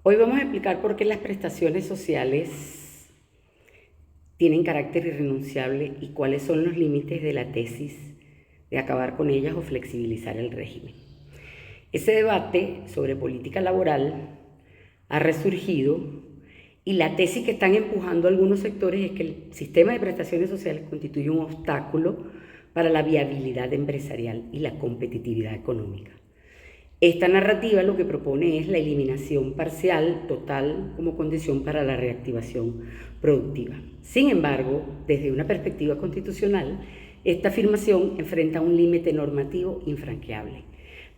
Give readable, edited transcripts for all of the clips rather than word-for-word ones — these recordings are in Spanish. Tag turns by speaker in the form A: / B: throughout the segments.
A: Hoy vamos a explicar por qué las prestaciones sociales tienen carácter irrenunciable y cuáles son los límites de la tesis de acabar con ellas o flexibilizar el régimen. Ese debate sobre política laboral ha resurgido y la tesis que están empujando algunos sectores es que el sistema de prestaciones sociales constituye un obstáculo para la viabilidad empresarial y la competitividad económica. Esta narrativa lo que propone es la eliminación parcial, total, como condición para la reactivación productiva. Sin embargo, desde una perspectiva constitucional, esta afirmación enfrenta un límite normativo infranqueable.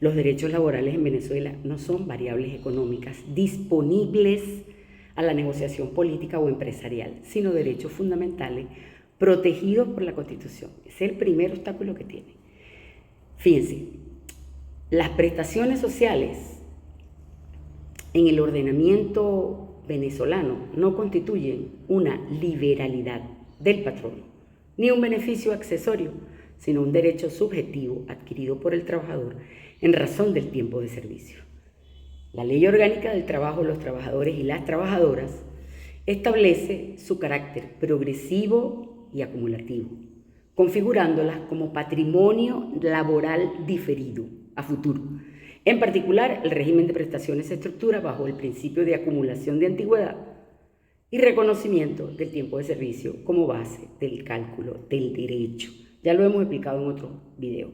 A: Los derechos laborales en Venezuela no son variables económicas disponibles a la negociación política o empresarial, sino derechos fundamentales protegidos por la Constitución. Ese es el primer obstáculo que tiene. Fíjense, las prestaciones sociales en el ordenamiento venezolano no constituyen una liberalidad del patrono, ni un beneficio accesorio, sino un derecho subjetivo adquirido por el trabajador en razón del tiempo de servicio. La Ley Orgánica del Trabajo de los Trabajadores y las Trabajadoras establece su carácter progresivo y acumulativo, configurándolas como patrimonio laboral diferido a futuro. En particular, el régimen de prestaciones se estructura bajo el principio de acumulación de antigüedad y reconocimiento del tiempo de servicio como base del cálculo del derecho. Ya lo hemos explicado en otro video.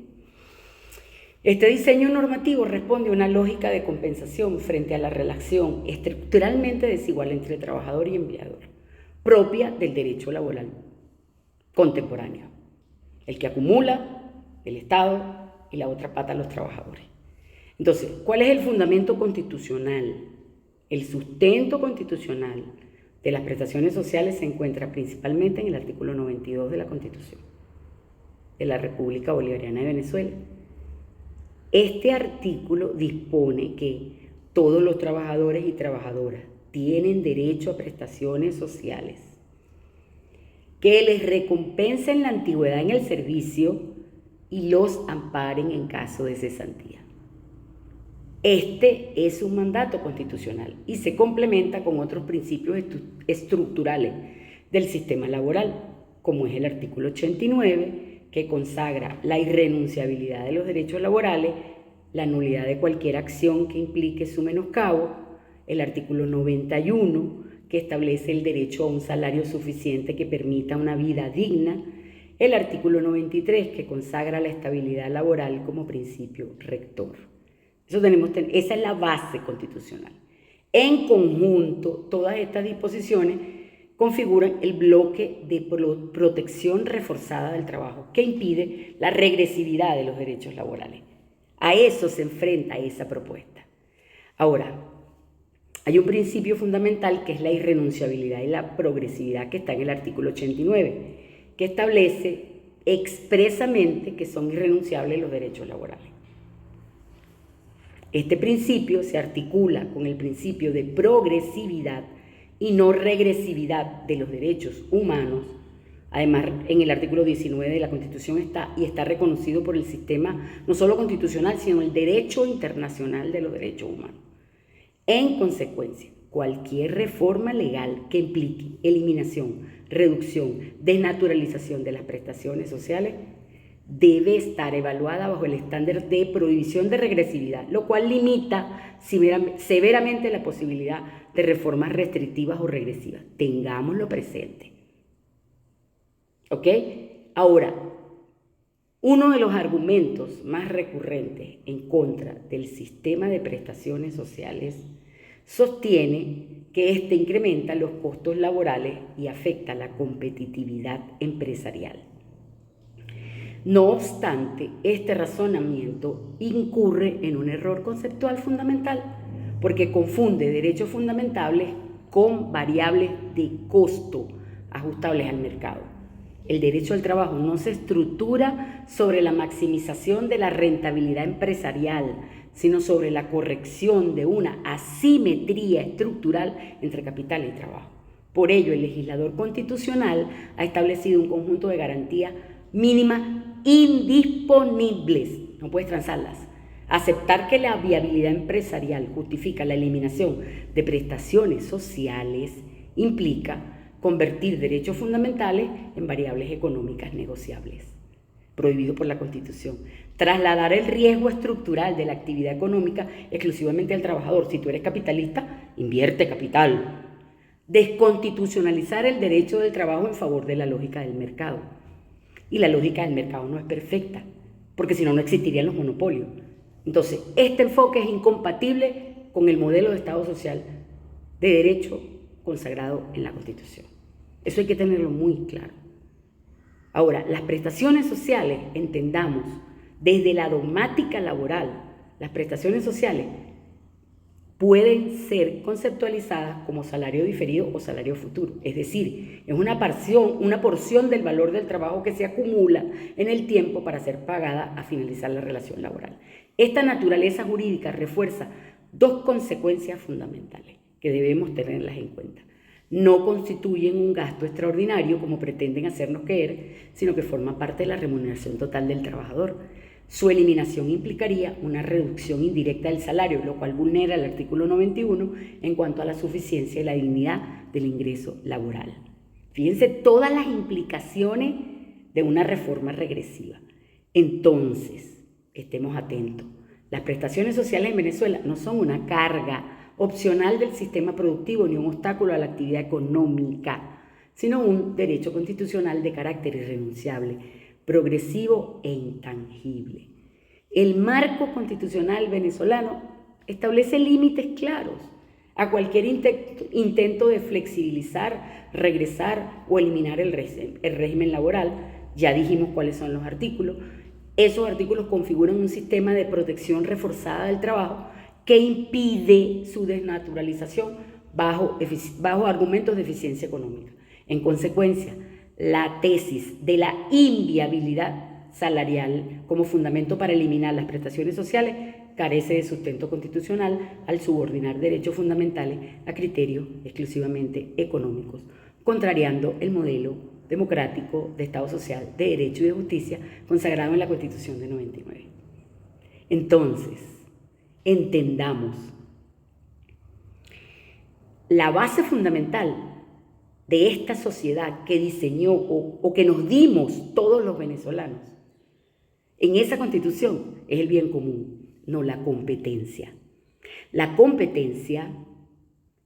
A: Este diseño normativo responde a una lógica de compensación frente a la relación estructuralmente desigual entre trabajador y empleador, propia del derecho laboral contemporáneo, el que acumula el Estado y la otra pata los trabajadores. Entonces, ¿cuál es el fundamento constitucional? El sustento constitucional de las prestaciones sociales se encuentra principalmente en el artículo 92 de la Constitución de la República Bolivariana de Venezuela. Este artículo dispone que todos los trabajadores y trabajadoras tienen derecho a prestaciones sociales que les recompensen la antigüedad en el servicio y los amparen en caso de cesantía. Este es un mandato constitucional y se complementa con otros principios estructurales del sistema laboral, como es el artículo 89, que consagra la irrenunciabilidad de los derechos laborales, la nulidad de cualquier acción que implique su menoscabo, el artículo 91, que establece el derecho a un salario suficiente que permita una vida digna, el artículo 93, que consagra la estabilidad laboral como principio rector. Esa es la base constitucional. En conjunto, todas estas disposiciones configuran el bloque de protección reforzada del trabajo que impide la regresividad de los derechos laborales. A eso se enfrenta esa propuesta. Ahora, hay un principio fundamental que es la irrenunciabilidad y la progresividad que está en el artículo 89, que establece expresamente que son irrenunciables los derechos laborales. Este principio se articula con el principio de progresividad y no regresividad de los derechos humanos. Además, en el artículo 19 de la Constitución está reconocido por el sistema no solo constitucional, sino el derecho internacional de los derechos humanos. En consecuencia, cualquier reforma legal que implique eliminación, reducción, desnaturalización de las prestaciones sociales debe estar evaluada bajo el estándar de prohibición de regresividad, lo cual limita severamente la posibilidad de reformas restrictivas o regresivas. Tengámoslo presente. ¿Ok? Ahora, uno de los argumentos más recurrentes en contra del sistema de prestaciones sociales sostiene que este incrementa los costos laborales y afecta la competitividad empresarial. No obstante, este razonamiento incurre en un error conceptual fundamental, porque confunde derechos fundamentales con variables de costo ajustables al mercado. El derecho al trabajo no se estructura sobre la maximización de la rentabilidad empresarial, sino sobre la corrección de una asimetría estructural entre capital y trabajo. Por ello, el legislador constitucional ha establecido un conjunto de garantías mínimas indisponibles, no puedes transarlas, Aceptar que la viabilidad empresarial justifica la eliminación de prestaciones sociales implica convertir derechos fundamentales en variables económicas negociables, prohibido por la Constitución. Trasladar el riesgo estructural de la actividad económica exclusivamente al trabajador. Si tú eres capitalista, invierte capital. Desconstitucionalizar el derecho del trabajo en favor de la lógica del mercado. Y la lógica del mercado no es perfecta, porque si no, no existirían los monopolios. Entonces, este enfoque es incompatible con el modelo de Estado social de derecho consagrado en la Constitución. Eso hay que tenerlo muy claro. Ahora, las prestaciones sociales, entendamos, desde la dogmática laboral, las prestaciones sociales pueden ser conceptualizadas como salario diferido o salario futuro. Es decir, es una porción del valor del trabajo que se acumula en el tiempo para ser pagada a finalizar la relación laboral. Esta naturaleza jurídica refuerza dos consecuencias fundamentales que debemos tenerlas en cuenta. No constituyen un gasto extraordinario como pretenden hacernos creer, sino que forma parte de la remuneración total del trabajador. Su eliminación implicaría una reducción indirecta del salario, lo cual vulnera el artículo 91 en cuanto a la suficiencia y la dignidad del ingreso laboral. Fíjense todas las implicaciones de una reforma regresiva. Entonces, estemos atentos. Las prestaciones sociales en Venezuela no son una carga opcional del sistema productivo ni un obstáculo a la actividad económica, sino un derecho constitucional de carácter irrenunciable, progresivo e intangible. El marco constitucional venezolano establece límites claros a cualquier intento de flexibilizar, regresar o eliminar el régimen laboral. Ya dijimos cuáles son los artículos. Esos artículos configuran un sistema de protección reforzada del trabajo que impide su desnaturalización bajo argumentos de eficiencia económica. En consecuencia, la tesis de la inviabilidad salarial como fundamento para eliminar las prestaciones sociales carece de sustento constitucional al subordinar derechos fundamentales a criterios exclusivamente económicos, contrariando el modelo democrático de Estado social, de derecho y de justicia consagrado en la Constitución de 99. Entonces, entendamos, la base fundamental de esta sociedad que diseñó o que nos dimos todos los venezolanos en esa Constitución es el bien común, no la competencia. La competencia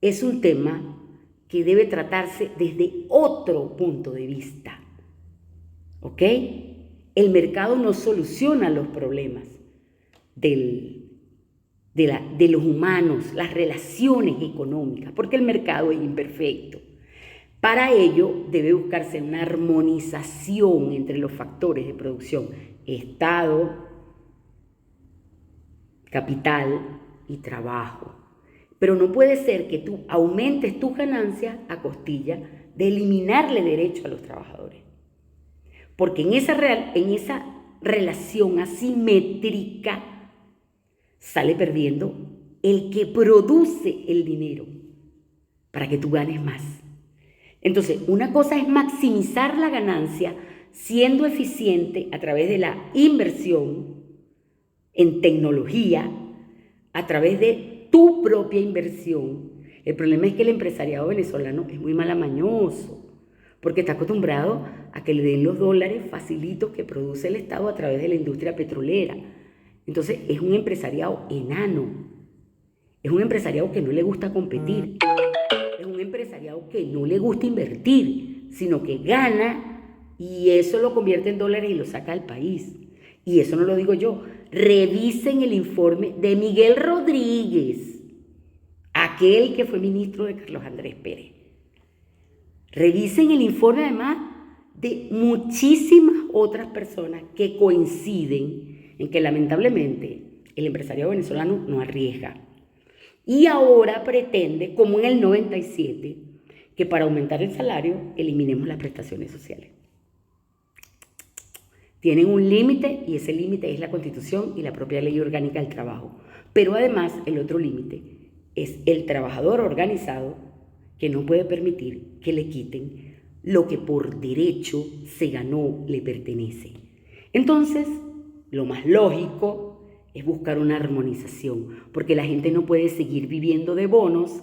A: es un tema que debe tratarse desde otro punto de vista, ¿ok? El mercado no soluciona los problemas de los humanos, las relaciones económicas, porque el mercado es imperfecto. Para ello debe buscarse una armonización entre los factores de producción, Estado, capital y trabajo. Pero no puede ser que tú aumentes tus ganancias a costilla de eliminarle derecho a los trabajadores. Porque en esa relación asimétrica sale perdiendo el que produce el dinero para que tú ganes más. Entonces, una cosa es maximizar la ganancia siendo eficiente a través de la inversión en tecnología, a través de tu propia inversión. El problema es que el empresariado venezolano es muy malamañoso, porque está acostumbrado a que le den los dólares facilitos que produce el Estado a través de la industria petrolera. Entonces, es un empresariado enano, es un empresariado que no le gusta competir, es un empresariado que no le gusta invertir, sino que gana y eso lo convierte en dólares y lo saca al país. Y eso no lo digo yo. Revisen el informe de Miguel Rodríguez, aquel que fue ministro de Carlos Andrés Pérez. Revisen el informe además de muchísimas otras personas que coinciden en que lamentablemente el empresariado venezolano no arriesga. Y ahora pretende, como en el 97, que para aumentar el salario eliminemos las prestaciones sociales. Tienen un límite y ese límite es la Constitución y la propia Ley Orgánica del Trabajo. Pero además el otro límite es el trabajador organizado que no puede permitir que le quiten lo que por derecho se ganó, le pertenece. Entonces, lo más lógico es buscar una armonización, porque la gente no puede seguir viviendo de bonos